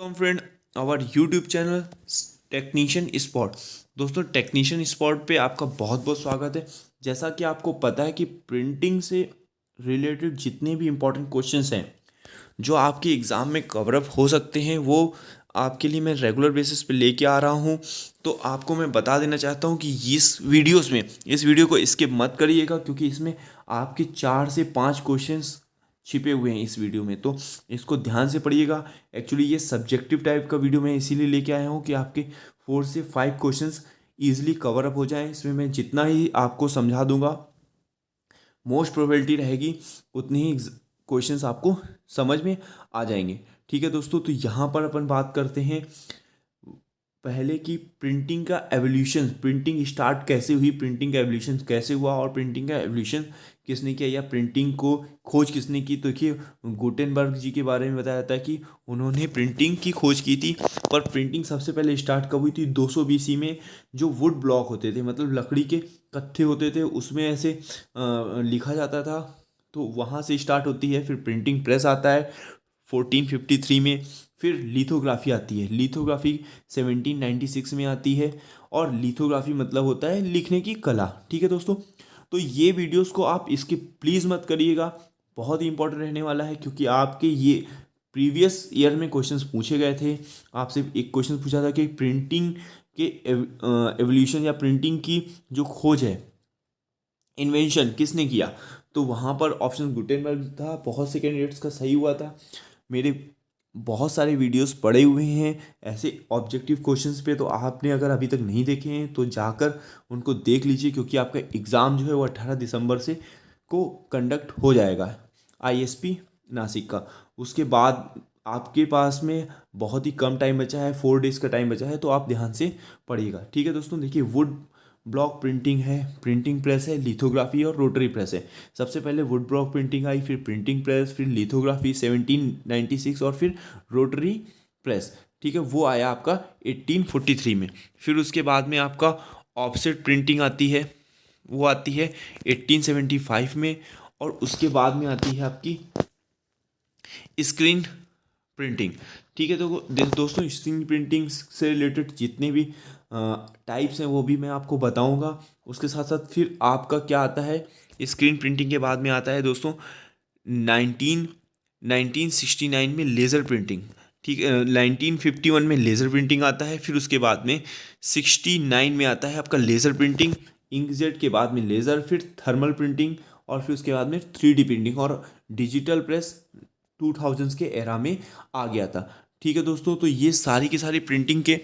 Friend our YouTube channel Technician Spot. दोस्तों, Technician Spot पे आपका बहुत बहुत स्वागत है। जैसा कि आपको पता है कि प्रिंटिंग से रिलेटेड जितने भी इम्पोर्टेंट क्वेश्चंस हैं जो आपके एग्ज़ाम में कवरअप हो सकते हैं, वो आपके लिए मैं रेगुलर बेसिस पे लेके आ रहा हूँ। तो आपको मैं बता देना चाहता हूँ कि इस वीडियो को स्किप मत करिएगा, क्योंकि इसमें आपके 4 से 5 क्वेश्चंस छिपे हुए हैं इस वीडियो में। तो इसको ध्यान से पढ़िएगा। एक्चुअली ये सब्जेक्टिव टाइप का वीडियो मैं इसीलिए लेके आया हूँ कि आपके 4 से 5 क्वेश्चंस ईजिली कवर अप हो जाएं। इसमें मैं जितना ही आपको समझा दूंगा, मोस्ट प्रोबेबिलिटी रहेगी उतनी ही क्वेश्चंस आपको समझ में आ जाएंगे। ठीक है दोस्तों, तो यहाँ पर अपन बात करते हैं पहले की प्रिंटिंग का एवोल्यूशन। प्रिंटिंग स्टार्ट कैसे हुई, प्रिंटिंग का एवोल्यूशन कैसे हुआ और प्रिंटिंग का एवोल्यूशन किसने किया या प्रिंटिंग को खोज किसने की। तो देखिए, गुटेनबर्ग जी के बारे में बताया जाता है कि उन्होंने प्रिंटिंग की खोज की थी। पर प्रिंटिंग सबसे पहले स्टार्ट कब हुई थी? 200 BC में। जो वुड ब्लॉक होते थे, मतलब लकड़ी के कत्थे होते थे, उसमें ऐसे लिखा जाता था, तो वहाँ से स्टार्ट होती है। फिर प्रिंटिंग प्रेस आता है 1453 में। फिर लिथोग्राफी आती है। लिथोग्राफी 1796 में आती है। और लिथोग्राफी मतलब होता है लिखने की कला। ठीक है दोस्तों, तो ये वीडियोस को आप इसके प्लीज़ मत करिएगा, बहुत ही इंपॉर्टेंट रहने वाला है। क्योंकि आपके ये प्रीवियस ईयर में क्वेश्चंस पूछे गए थे। आपसे एक क्वेश्चन पूछा था कि प्रिंटिंग के एवोल्यूशन या प्रिंटिंग की जो खोज है, इन्वेंशन किसने किया। तो वहाँ पर ऑप्शन गुटेनबर्ग था। बहुत से कैंडिडेट्स का सही हुआ था। मेरे बहुत सारे वीडियोस पड़े हुए हैं ऐसे ऑब्जेक्टिव क्वेश्चंस पे। तो आपने अगर अभी तक नहीं देखे हैं तो जाकर उनको देख लीजिए, क्योंकि आपका एग्ज़ाम जो है वो 18 दिसंबर से को कंडक्ट हो जाएगा आईएसपी नासिक का। उसके बाद आपके पास में बहुत ही कम टाइम बचा है, 4 डेज़ का टाइम बचा है। तो आप ध्यान से पढ़िएगा। ठीक है दोस्तों, देखिए, वुड ब्लॉक प्रिंटिंग है, प्रिंटिंग प्रेस है, लिथोग्राफी और रोटरी प्रेस है। सबसे पहले वुड ब्लॉक प्रिंटिंग आई, फिर प्रिंटिंग प्रेस, फिर लिथोग्राफी 1796 और फिर रोटरी प्रेस। ठीक है, वो आया आपका 1843 में। फिर उसके बाद में आपका ऑफसेट प्रिंटिंग आती है, वो आती है 1875 में। और उसके बाद में आती है आपकी स्क्रीन प्रिंटिंग। ठीक है, तो दोस्तों, स्क्रीन प्रिंटिंग से रिलेटेड जितने भी टाइप्स हैं वो भी मैं आपको बताऊंगा। उसके साथ साथ फिर आपका क्या आता है, स्क्रीन प्रिंटिंग के बाद में आता है दोस्तों 1969 में लेज़र प्रिंटिंग। ठीक है, 1951 में लेज़र प्रिंटिंग आता है। फिर उसके बाद में 69 में आता है आपका लेज़र प्रिंटिंग, इंकजेट के बाद में लेज़र, फिर थर्मल प्रिंटिंग, और फिर उसके बाद में 3D प्रिंटिंग और डिजिटल प्रेस 2000s के एरा में आ गया था। ठीक है दोस्तों, तो ये सारी की सारी प्रिंटिंग के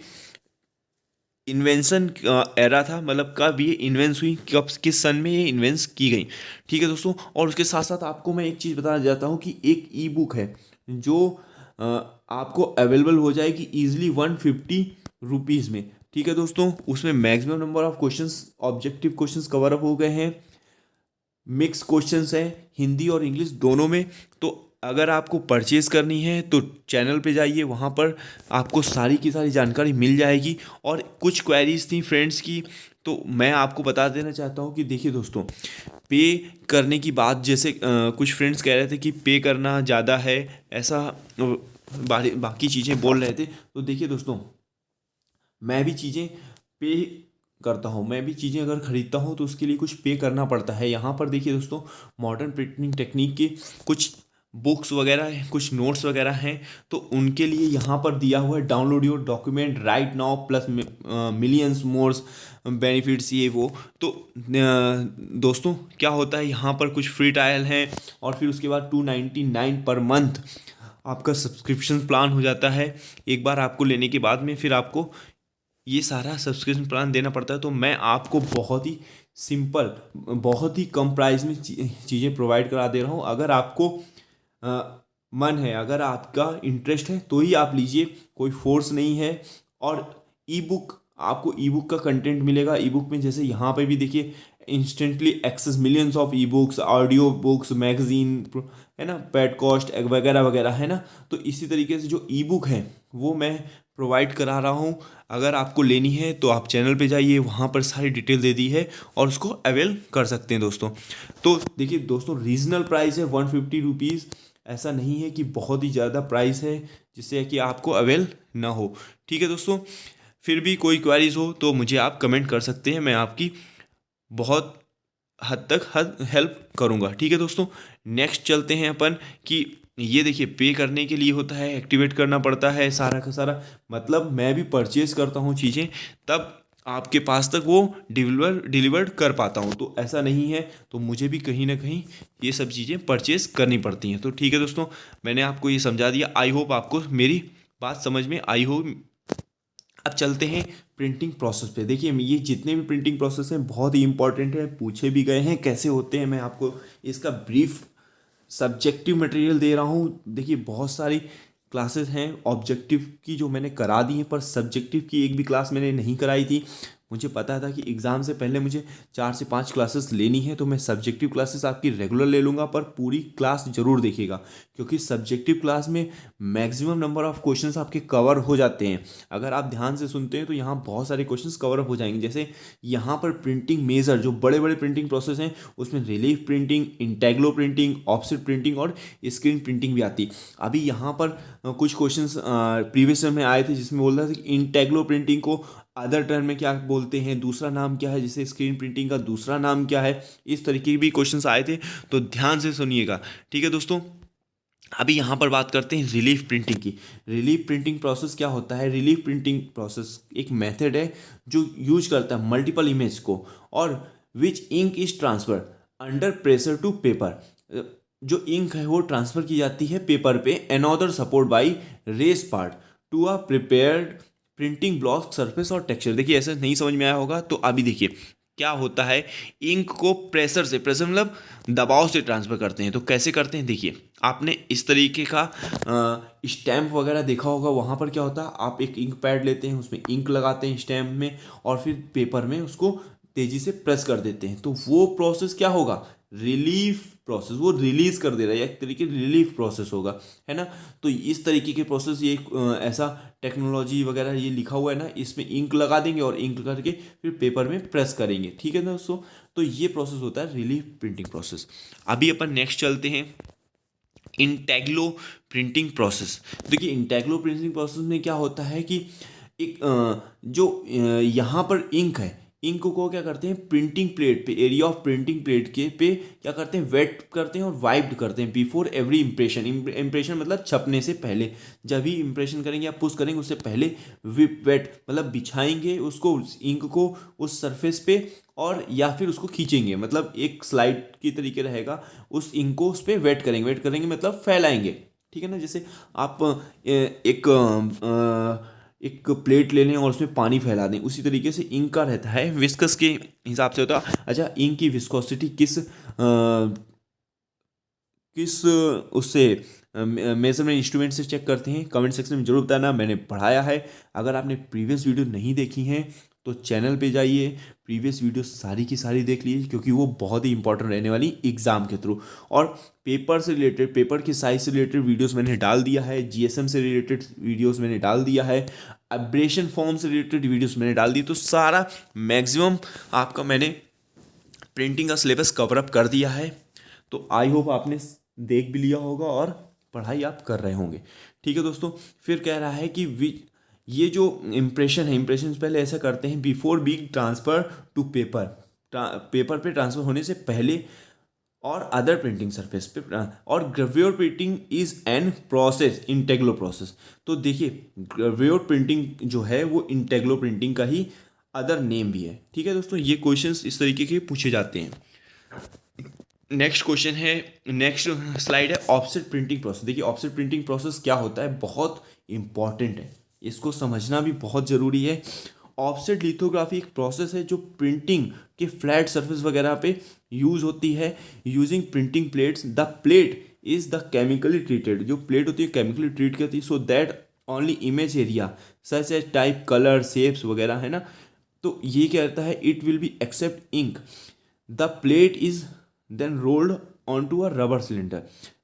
इन्वेंशन एरा था। मतलब कब ये इन्वेंस हुई, कब किस सन में ये इन्वेंस की गई। ठीक है दोस्तों, और उसके साथ साथ आपको मैं एक चीज़ बताना चाहता हूँ कि एक ई बुक है जो अ, आपको अवेलेबल हो जाएगी ईजिली 150 रुपीज़ में। ठीक है दोस्तों, उसमें maximum number of questions, objective questions cover up हो गए हैं। मिक्स क्वेश्चंस हैं हिंदी और इंग्लिश दोनों में। तो अगर आपको परचेज़ करनी है तो चैनल पे जाइए, वहाँ पर आपको सारी की सारी जानकारी मिल जाएगी। और कुछ क्वेरीज थी फ्रेंड्स की, तो मैं आपको बता देना चाहता हूँ कि देखिए दोस्तों, पे करने की बात, जैसे कुछ फ्रेंड्स कह रहे थे कि पे करना ज़्यादा है, ऐसा बाकी चीज़ें बोल रहे थे। तो देखिए दोस्तों, मैं भी चीज़ें पे करता हूँ। मैं भी चीज़ें अगर ख़रीदता हूँ तो उसके लिए कुछ पे करना पड़ता है। यहाँ पर देखिए दोस्तों, मॉडर्न प्रिंटिंग टेक्निक के कुछ बुक्स वगैरह हैं, कुछ नोट्स वगैरह हैं। तो उनके लिए यहाँ पर दिया हुआ है, download your document right now plus millions mores benefits, ये वो। तो दोस्तों, क्या होता है, यहाँ पर कुछ फ्री ट्रायल हैं। और फिर उसके बाद 299 पर मंथ आपका सब्सक्रिप्शन प्लान हो जाता है। एक बार आपको लेने के बाद में फिर आपको ये सारा सब्सक्रिप्शन प्लान देना पड़ता है। तो मैं आपको बहुत ही सिंपल, बहुत ही कम प्राइस में चीज़ें प्रोवाइड करा दे रहा हूँ। अगर आपको मन है, अगर आपका इंटरेस्ट है तो ही आप लीजिए, कोई फोर्स नहीं है। और ई बुक, आपको ई बुक का कंटेंट मिलेगा। ई बुक में जैसे यहाँ पे भी देखिए, instantly access millions of e books, audio books, magazine, है ना, पेडकास्ट वगैरह वगैरह, है ना। तो इसी तरीके से जो ई बुक है वो मैं प्रोवाइड करा रहा हूँ। अगर आपको लेनी है तो आप चैनल पे जाइए, वहाँ पर सारी डिटेल दे दी है और उसको अवेल कर सकते हैं दोस्तों। तो देखिए दोस्तों, रीजनल प्राइस है 150 रुपीज़। ऐसा नहीं है कि बहुत ही ज़्यादा प्राइस है जिससे कि आपको अवेल ना हो। ठीक है दोस्तों, फिर भी कोई क्वेरीज हो तो मुझे आप कमेंट कर सकते हैं, मैं आपकी बहुत हद हेल्प करूँगा। ठीक है दोस्तों, नेक्स्ट चलते हैं अपन कि ये देखिए पे करने के लिए होता है, एक्टिवेट करना पड़ता है सारा का सारा, मतलब मैं भी परचेज़ करता हूँ चीज़ें तब आपके पास तक वो डिलीवर्ड कर पाता हूँ, तो ऐसा नहीं है, तो मुझे भी कहीं ना कहीं ये सब चीज़ें परचेज़ करनी पड़ती हैं। तो ठीक है दोस्तों, मैंने आपको ये समझा दिया, आई होप आपको मेरी बात समझ में आई हो। अब चलते हैं प्रिंटिंग प्रोसेस पे। देखिए ये जितने भी प्रिंटिंग प्रोसेस हैं बहुत ही इंपॉर्टेंट है, पूछे भी गए हैं कैसे होते हैं। मैं आपको इसका ब्रीफ सब्जेक्टिव मटेरियल दे रहा हूँ। देखिए बहुत सारी क्लासेस हैं ऑब्जेक्टिव की जो मैंने करा दी हैं, पर सब्जेक्टिव की एक भी क्लास मैंने नहीं कराई थी। मुझे पता था कि एग्ज़ाम से पहले मुझे 4 से 5 क्लासेस लेनी है, तो मैं सब्जेक्टिव क्लासेस आपकी रेगुलर ले लूँगा, पर पूरी क्लास ज़रूर देखिएगा, क्योंकि सब्जेक्टिव क्लास में मैक्सिमम नंबर ऑफ़ क्वेश्चंस आपके कवर हो जाते हैं। अगर आप ध्यान से सुनते हैं तो यहाँ बहुत सारे क्वेश्चंस कवर अप हो जाएंगे। जैसे यहाँ पर प्रिंटिंग मेजर जो बड़े बड़े प्रिंटिंग प्रोसेस हैं उसमें relief printing, intaglio printing, offset printing और स्क्रीन प्रिंटिंग भी आती है। अभी यहाँ पर कुछ क्वेश्चंस प्रीवियस ईयर में आए थे जिसमें बोल रहा था कि इंटेग्लो प्रिंटिंग को अदर टर्म में क्या बोलते हैं, दूसरा नाम क्या है, जैसे स्क्रीन प्रिंटिंग का दूसरा नाम क्या है, इस तरीके के भी क्वेश्चंस आए थे, तो ध्यान से सुनिएगा। ठीक है दोस्तों, अभी यहाँ पर बात करते हैं रिलीफ प्रिंटिंग की। रिलीफ प्रिंटिंग प्रोसेस क्या होता है? रिलीफ प्रिंटिंग प्रोसेस एक मेथड है जो यूज करता है मल्टीपल इमेज को, और which ink is transfer under pressure to paper. जो इंक है वो ट्रांसफर की जाती है पेपर पे, another support by raised part to a prepared printing block surface और टेक्सचर। देखिए ऐसा नहीं समझ में आया होगा, तो अभी देखिए क्या होता है। इंक को प्रेशर से, प्रेशर मतलब दबाव से ट्रांसफ़र करते हैं। तो कैसे करते हैं, देखिए आपने इस तरीके का स्टैम्प वगैरह देखा होगा। वहाँ पर क्या होता है, आप एक इंक पैड लेते हैं, उसमें इंक लगाते हैं स्टैम्प में, और फिर पेपर में उसको तेज़ी से प्रेस कर देते हैं। तो वो प्रोसेस क्या होगा, रिलीफ प्रोसेस, वो रिलीज कर दे रहा है, एक तरीके रिलीफ प्रोसेस होगा, है ना। तो इस तरीके के प्रोसेस, ये ऐसा टेक्नोलॉजी वगैरह ये लिखा हुआ है ना, इसमें इंक लगा देंगे और इंक करके फिर पेपर में प्रेस करेंगे। ठीक है ना दोस्तों, तो ये प्रोसेस होता है रिलीफ प्रिंटिंग प्रोसेस। अभी अपन नेक्स्ट चलते हैं इंटेग्लो प्रिंटिंग प्रोसेस। देखिए इंटेग्लो प्रिंटिंग प्रोसेस में क्या होता है कि एक जो यहाँ पर इंक है, इंक को क्या करते हैं प्रिंटिंग प्लेट पे, एरिया ऑफ प्रिंटिंग प्लेट के पे क्या करते हैं, वेट करते हैं और वाइप्ड करते हैं बिफोर एवरी इंप्रेशन। इंप्रेशन मतलब छपने से पहले, जब भी इंप्रेशन करेंगे या पुश करेंगे उससे पहले वेट मतलब बिछाएंगे उसको, इंक को उस सरफेस पे, और या फिर उसको खींचेंगे, मतलब एक स्लाइड की तरीके रहेगा, उस इंक को उस पर वेट करेंगे, वेट करेंगे मतलब फैलाएंगे। ठीक है ना, जैसे आप एक प्लेट ले लें और उसमें पानी फैला दें, उसी तरीके से इंक का रहता है, विस्कस के हिसाब से होता है। अच्छा, इंक की विस्कोसिटी किस उससे मेजरमेंट इंस्ट्रूमेंट से चेक करते हैं, कमेंट सेक्शन में जरूर बताना, मैंने पढ़ाया है। अगर आपने प्रीवियस वीडियो नहीं देखी हैं तो चैनल पे जाइए, प्रीवियस वीडियो सारी की सारी देख लीजिए, क्योंकि वो बहुत ही इंपॉर्टेंट रहने वाली एग्जाम के थ्रू। और पेपर से रिलेटेड, पेपर की साइज से रिलेटेड वीडियोस मैंने डाल दिया है, जीएसएम से रिलेटेड वीडियोस मैंने डाल दिया है, एब्रेशन फॉर्म से रिलेटेड वीडियोस मैंने डाल दी। तो सारा मैक्सिमम आपका मैंने प्रिंटिंग का सिलेबस कवर अप कर दिया है। तो आई होप आपने देख भी लिया होगा और पढ़ाई आप कर रहे होंगे। ठीक है दोस्तों, फिर कह रहा है कि ये जो इम्प्रेशन है, इम्प्रेशन पहले ऐसा करते हैं before being transfer to paper, paper पे ट्रांसफर होने से पहले, और अदर प्रिंटिंग सरफेस पे, और gravure printing is an process, intaglio process. तो देखिए ग्रेव्योर प्रिंटिंग जो है वो इंटेग्लो प्रिंटिंग का ही अदर नेम भी है। ठीक है दोस्तों, ये क्वेश्चंस इस तरीके के पूछे जाते हैं। नेक्स्ट क्वेश्चन है, नेक्स्ट स्लाइड है ऑफसेट प्रिंटिंग प्रोसेस। देखिए ऑफसेट प्रिंटिंग प्रोसेस क्या होता है, बहुत इंपॉर्टेंट है, इसको समझना भी बहुत ज़रूरी है। ऑफसेट लिथोग्राफी एक प्रोसेस है जो प्रिंटिंग के फ्लैट सरफेस वगैरह पे यूज होती है using printing plates. The plate is the chemically treated, जो प्लेट होती है केमिकली ट्रीट करती है, so that only image area such as type, colour, shapes वगैरह, है ना। तो ये क्या रहता है, it will be accept ink. The plate is then rolled on to a rubber cylinder.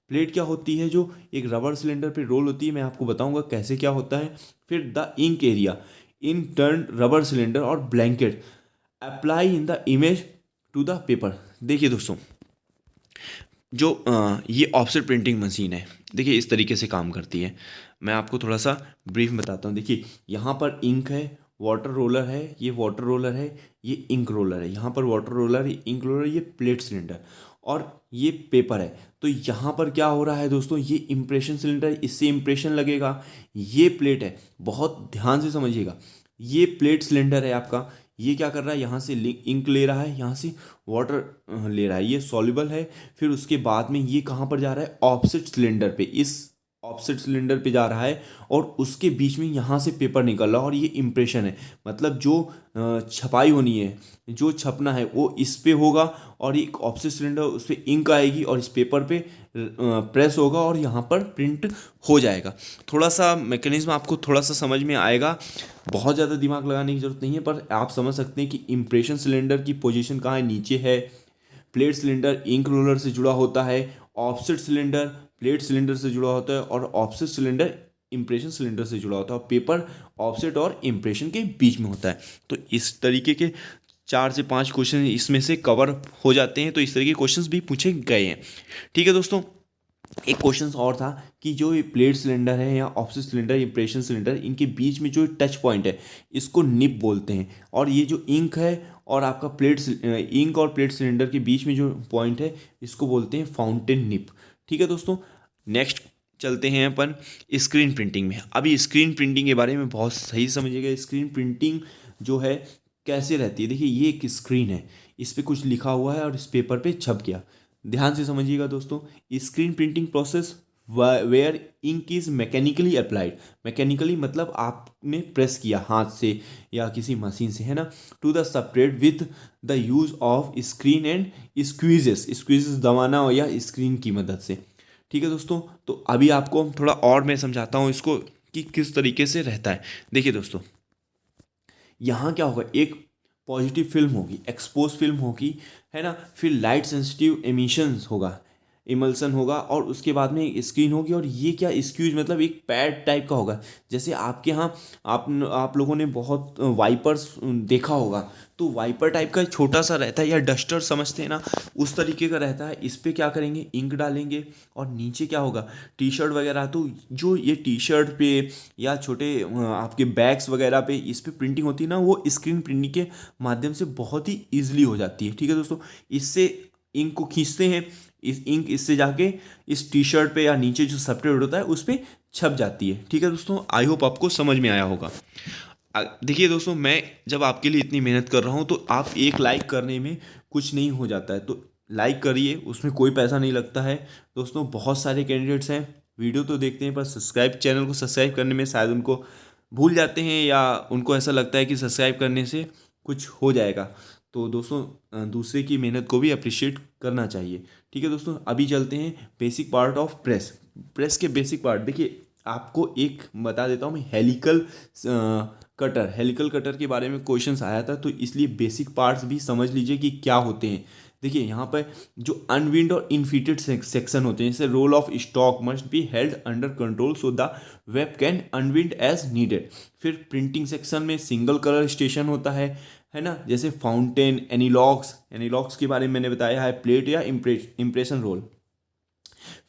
Plate क्या होती है, जो एक रबर सिलेंडर पे रोल होती है, मैं आपको बताऊंगा कैसे क्या होता है। फिर the ink area in turn rubber cylinder और blanket apply in the image to the paper. देखिए दोस्तों, जो ये ऑफसेट प्रिंटिंग मशीन है, देखिए इस तरीके से काम करती है। मैं आपको थोड़ा सा ब्रीफ में बताता हूँ। देखिए यहाँ पर इंक है, वाटर रोलर है, ये वाटर रोलर है, ये इंक रोलर है। यहाँ पर वाटर रोलर, ये इंक रोलर, ये प्लेट सिलेंडर और ये पेपर है। तो यहाँ पर क्या हो रहा है दोस्तों, ये इम्प्रेशन सिलेंडर, इससे इम्प्रेशन लगेगा। ये प्लेट है, बहुत ध्यान से समझिएगा। ये प्लेट सिलेंडर है आपका, ये क्या कर रहा है, यहाँ से इंक ले रहा है, यहाँ से वाटर ले रहा है, ये सॉल्युबल है। फिर उसके बाद में ये कहाँ पर जा रहा है, ऑफसेट सिलेंडर पे, इस ऑफसेट सिलेंडर पे जा रहा है और उसके बीच में यहाँ से पेपर निकल रहा है और ये इम्प्रेशन है। मतलब जो छपाई होनी है, जो छपना है वो इस पे होगा और एक ऑफसेट सिलेंडर, उस पर इंक आएगी और इस पेपर पे प्रेस होगा और यहाँ पर प्रिंट हो जाएगा। थोड़ा सा मैकेनिज्म आपको थोड़ा सा समझ में आएगा, बहुत ज़्यादा दिमाग लगाने की ज़रूरत नहीं है, पर आप समझ सकते हैं कि इम्प्रेशन सिलेंडर की पोजीशन कहाँ है, नीचे है। प्लेट सिलेंडर इंक रोलर से जुड़ा होता है, ऑफसेट सिलेंडर प्लेट सिलेंडर से जुड़ा होता है और ऑफसेट सिलेंडर इम्प्रेशन सिलेंडर से जुड़ा होता है। पेपर ऑफसेट और इम्प्रेशन के बीच में होता है। तो इस तरीके के 4 से 5 क्वेश्चन इसमें से कवर हो जाते हैं। तो इस तरह के क्वेश्चंस भी पूछे गए हैं। ठीक है दोस्तों, एक क्वेश्चन और था कि जो ये प्लेट सिलेंडर है या ऑफसेट सिलेंडर, इम्प्रेशन सिलेंडर, इनके बीच में जो टच पॉइंट है इसको निप बोलते हैं। और ये जो इंक है और आपका इंक और प्लेट सिलेंडर के बीच में जो पॉइंट है इसको बोलते हैं फाउंटेन निप। ठीक है दोस्तों, नेक्स्ट चलते हैं अपन स्क्रीन प्रिंटिंग में। अभी स्क्रीन प्रिंटिंग के बारे में बहुत सही समझिएगा। स्क्रीन प्रिंटिंग जो है कैसे रहती है, देखिए ये एक स्क्रीन है, इस पर कुछ लिखा हुआ है और इस पेपर पे छप गया। ध्यान से समझिएगा दोस्तों, screen printing process where ink is mechanically applied. Mechanically मतलब आपने प्रेस किया हाथ से या किसी मशीन से, है ना, to the substrate with the use of screen and squeegees दबाना या स्क्रीन की मदद से। ठीक है दोस्तों, तो अभी आपको थोड़ा और मैं समझाता हूँ इसको कि किस तरीके से रहता है। देखिए दोस्तों, यहाँ क्या होगा, एक पॉजिटिव फिल्म होगी, एक्सपोज फिल्म होगी, है ना, फिर लाइट सेंसिटिव एमिशंस होगा, इमल्सन होगा और उसके बाद में एक स्क्रीन होगी। और ये क्या, स्क्यूज मतलब एक पैड टाइप का होगा। जैसे आपके यहाँ आप लोगों ने बहुत वाइपर्स देखा होगा, तो वाइपर टाइप का छोटा सा रहता है या डस्टर समझते हैं ना, उस तरीके का रहता है। इस पर क्या करेंगे, इंक डालेंगे और नीचे क्या होगा, टी शर्ट वगैरह, तो जो ये टी शर्ट पे या छोटे आपके बैग्स वगैरह पे इस पे प्रिंटिंग होती है ना, वो स्क्रीन प्रिंटिंग के माध्यम से बहुत ही ईजिली हो जाती है। ठीक है दोस्तों, इससे इंक को खींचते हैं, इस इंक इससे जाके इस टी शर्ट पे या नीचे जो सबस्ट्रेट होता है उस पर छप जाती है। ठीक है दोस्तों, आई होप आपको समझ में आया होगा। देखिए दोस्तों, मैं जब आपके लिए इतनी मेहनत कर रहा हूँ तो आप एक लाइक करने में कुछ नहीं हो जाता है, तो लाइक करिए, उसमें कोई पैसा नहीं लगता है। दोस्तों बहुत सारे कैंडिडेट्स हैं, वीडियो तो देखते हैं पर चैनल को सब्सक्राइब करने में शायद उनको भूल जाते हैं या उनको ऐसा लगता है कि सब्सक्राइब करने से कुछ हो जाएगा। तो दोस्तों दूसरे की मेहनत को भी अप्रिशिएट करना चाहिए। ठीक है दोस्तों, अभी चलते हैं basic part of press. Press के बेसिक पार्ट देखिए, आपको एक बता देता हूँ मैं, हेलिकल कटर के बारे में क्वेश्चंस आया था, तो इसलिए बेसिक पार्ट्स भी समझ लीजिए कि क्या होते हैं। देखिए यहाँ पर जो अनविंड और इनफिटेड सेक्शन होते हैं, जैसे roll of stock must be held under control so the web can unwind as needed. फिर प्रिंटिंग सेक्शन में सिंगल कलर स्टेशन होता है ना, जैसे फाउंटेन, एनीलॉक्स के बारे में मैंने बताया है, प्लेट या इम्प्रेशन रोल।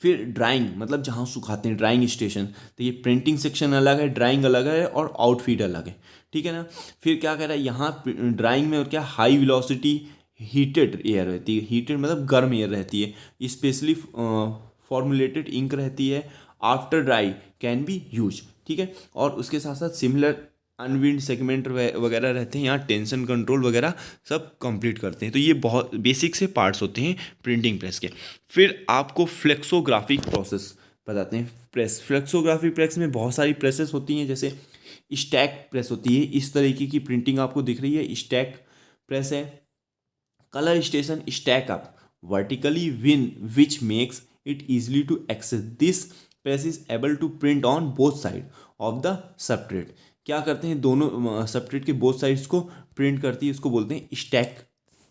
फिर ड्राइंग मतलब जहाँ सुखाते हैं, ड्राइंग स्टेशन। तो ये प्रिंटिंग सेक्शन अलग है, ड्राइंग अलग है और आउटफिट अलग है। ठीक है ना। फिर क्या कह रहा है यहाँ ड्राइंग में, और क्या, हाई वेलोसिटी हीटेड एयर रहती है, हीटेड मतलब गर्म एयर रहती है, स्पेशली फॉर्मुलेटेड इंक रहती है, after dry can be use. ठीक है, और उसके साथ साथ सिमिलर अनविंड सेगमेंट वगैरह रहते हैं, यहाँ टेंशन कंट्रोल वगैरह सब कंप्लीट करते हैं। तो ये बहुत बेसिक से पार्ट्स होते हैं प्रिंटिंग प्रेस के। फिर आपको फ्लेक्सोग्राफिक प्रोसेस बताते हैं। फ्लेक्सोग्राफिक प्रेस में बहुत सारी प्रेसेस होती हैं, जैसे स्टैक प्रेस होती है, इस तरीके की प्रिंटिंग आपको दिख रही है, स्टैक प्रेस है। Colour station stack up vertically win which makes it easily to access. This press is able to print on both side of the substrate. क्या करते हैं, दोनों सबट्रेट के बोथ साइड्स को प्रिंट करती है, इसको बोलते हैं स्टैक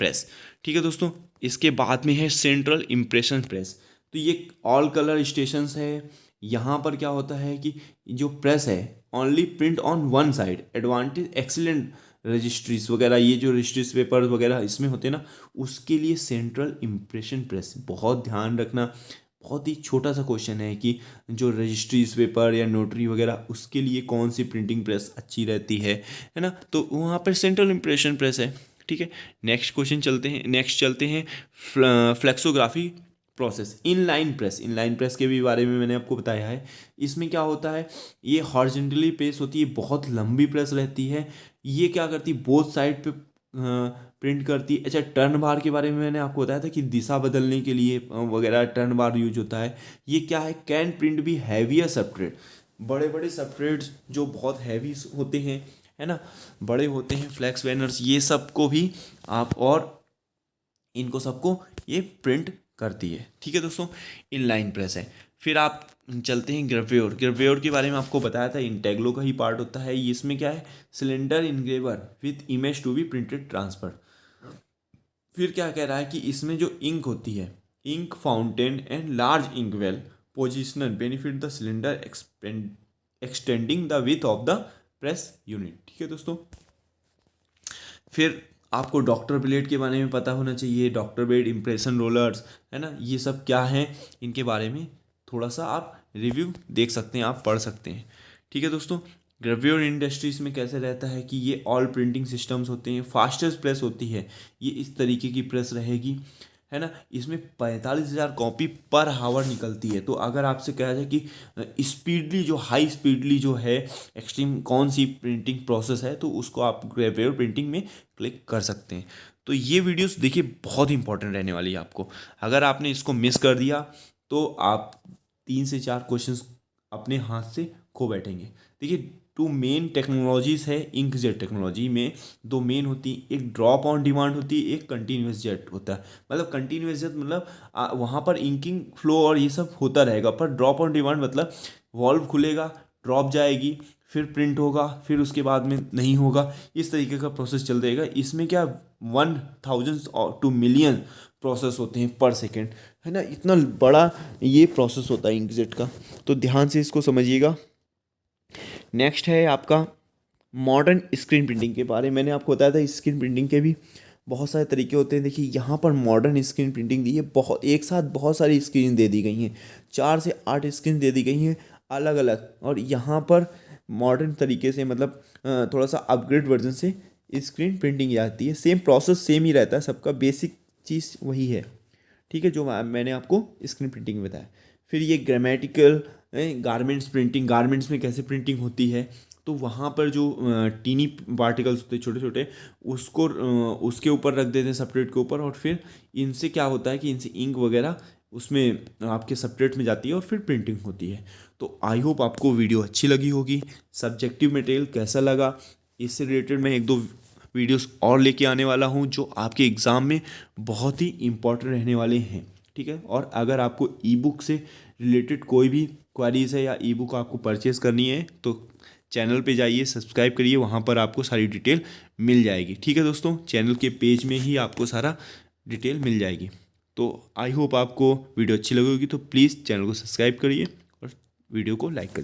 प्रेस। ठीक है दोस्तों, इसके बाद में है सेंट्रल इम्प्रेशन प्रेस। तो ये ऑल कलर स्टेशंस है। यहाँ पर क्या होता है कि जो प्रेस है only print on one side, advantage excellent registries वगैरह, ये जो रजिस्ट्रीज पेपर वगैरह इसमें होते हैं ना, उसके लिए सेंट्रल इम्प्रेशन प्रेस। बहुत ध्यान रखना, बहुत ही छोटा सा क्वेश्चन है कि जो रजिस्ट्रीज पेपर या नोटरी वगैरह उसके लिए कौन सी प्रिंटिंग प्रेस अच्छी रहती है ना, तो वहाँ पर सेंट्रल इम्प्रेशन प्रेस है। ठीक है, नेक्स्ट क्वेश्चन चलते हैं फ्लेक्सोग्राफी प्रोसेस। इनलाइन प्रेस के भी बारे में मैंने आपको बताया है। इसमें क्या होता है, ये हॉरिजॉन्टली प्रेस होती है, बहुत लंबी प्रेस रहती है। ये क्या करती है, बोथ साइड पे प्रिंट करती है। अच्छा, टर्न बार के बारे में मैंने आपको बताया था कि दिशा बदलने के लिए वगैरह टर्न बार यूज होता है। ये क्या है, कैन प्रिंट भी हैवियर सबट्रेट, बड़े बड़े सबट्रेट्स जो बहुत हैवी होते हैं, है ना, बड़े होते हैं, फ्लैक्स बैनर्स, ये सब को भी आप, और इनको सबको ये प्रिंट करती है। ठीक है दोस्तों, इनलाइन प्रेस है। फिर आप चलते हैं ग्रेव्योर के बारे में आपको बताया था, इंटेग्लो का ही पार्ट होता है। इसमें क्या है, cylinder engraver with image to be printed transfer. फिर क्या कह रहा है कि इसमें जो इंक होती है, ink fountain and large ink well positioner benefit the cylinder extending the width of the press unit. ठीक है दोस्तों, फिर आपको डॉक्टर ब्लेड के बारे में पता होना चाहिए, डॉक्टर ब्लेड, इम्प्रेशन रोलर्स, है ना, ये सब क्या हैं, इनके बारे में थोड़ा सा आप रिव्यू देख सकते हैं, आप पढ़ सकते हैं। ठीक है दोस्तों, ग्रेव्योर इंडस्ट्रीज में कैसे रहता है कि ये ऑल प्रिंटिंग सिस्टम्स होते हैं, फास्टेस्ट प्रेस होती है, ये इस तरीके की प्रेस रहेगी, है ना। इसमें 45,000 कॉपी पर हावर निकलती है। तो अगर आपसे कहा जाए कि स्पीडली जो हाई स्पीडली जो है एक्सट्रीम कौन सी प्रिंटिंग प्रोसेस है, तो उसको आप ग्रेव्योर प्रिंटिंग में क्लिक कर सकते हैं। तो ये वीडियोस देखिए बहुत इंपॉर्टेंट रहने वाली है आपको। अगर आपने इसको मिस कर दिया तो आप 3 से 4 क्वेश्चंस अपने हाथ से खो बैठेंगे। देखिए, 2 मेन टेक्नोलॉजीज़ है इंकजेट टेक्नोलॉजी में। 2 मेन होती, एक ड्रॉप ऑन डिमांड होती है, एक कंटिन्यूस जेट होता है। मतलब कंटिन्यूस जेट मतलब वहाँ पर इंकिंग फ्लो और ये सब होता रहेगा, पर ड्रॉप ऑन डिमांड मतलब वॉल्व खुलेगा, ड्रॉप जाएगी, फिर प्रिंट होगा, फिर उसके बाद में नहीं होगा, इस तरीके का प्रोसेस चल रहेगा। इसमें क्या 1000 टू मिलियन प्रोसेस होते हैं पर सेकेंड, है ना, इतना बड़ा ये प्रोसेस होता है इंकजेट का। तो ध्यान से इसको समझिएगा। नेक्स्ट है आपका मॉडर्न स्क्रीन प्रिंटिंग के बारे में। मैंने आपको बताया था स्क्रीन प्रिंटिंग के भी बहुत सारे तरीके होते हैं। देखिए यहाँ पर मॉडर्न स्क्रीन प्रिंटिंग दी है, बहुत एक साथ बहुत सारी स्क्रीन दे दी गई हैं, 4 से 8 स्क्रीन दे दी गई हैं अलग अलग। और यहाँ पर मॉडर्न तरीके से मतलब थोड़ा सा अपग्रेड वर्जन से स्क्रीन प्रिंटिंग आती है। सेम प्रोसेस सेम ही रहता है, सबका बेसिक चीज़ वही है। ठीक है, जो मैंने आपको स्क्रीन प्रिंटिंग में बताया। फिर ये ग्रामेटिकल गारमेंट्स प्रिंटिंग, गारमेंट्स में कैसे प्रिंटिंग होती है, तो वहाँ पर जो टीनी पार्टिकल्स होते हैं छोटे छोटे, उसको उसके ऊपर रख देते हैं सब्सट्रेट के ऊपर, और फिर इनसे क्या होता है कि इनसे इंक वगैरह उसमें आपके सब्सट्रेट में जाती है और फिर प्रिंटिंग होती है। तो आई होप आपको वीडियो अच्छी लगी होगी। सब्जेक्टिव मटेरियल कैसा लगा, इससे रिलेटेड मैं 1-2 वीडियोस और लेके आने वाला हूँ जो आपके एग्ज़ाम में बहुत ही इम्पोर्टेंट रहने वाले हैं। ठीक है, और अगर आपको ई बुक से रिलेटेड कोई भी क्वारीज है या ई बुक आपको परचेज़ करनी है तो चैनल पे जाइए, सब्सक्राइब करिए, वहाँ पर आपको सारी डिटेल मिल जाएगी। ठीक है दोस्तों, चैनल के पेज में ही आपको सारा डिटेल मिल जाएगी। तो आई होप आपको वीडियो अच्छी लगी होगी, तो प्लीज़ चैनल को सब्सक्राइब करिए और वीडियो को लाइक करिए।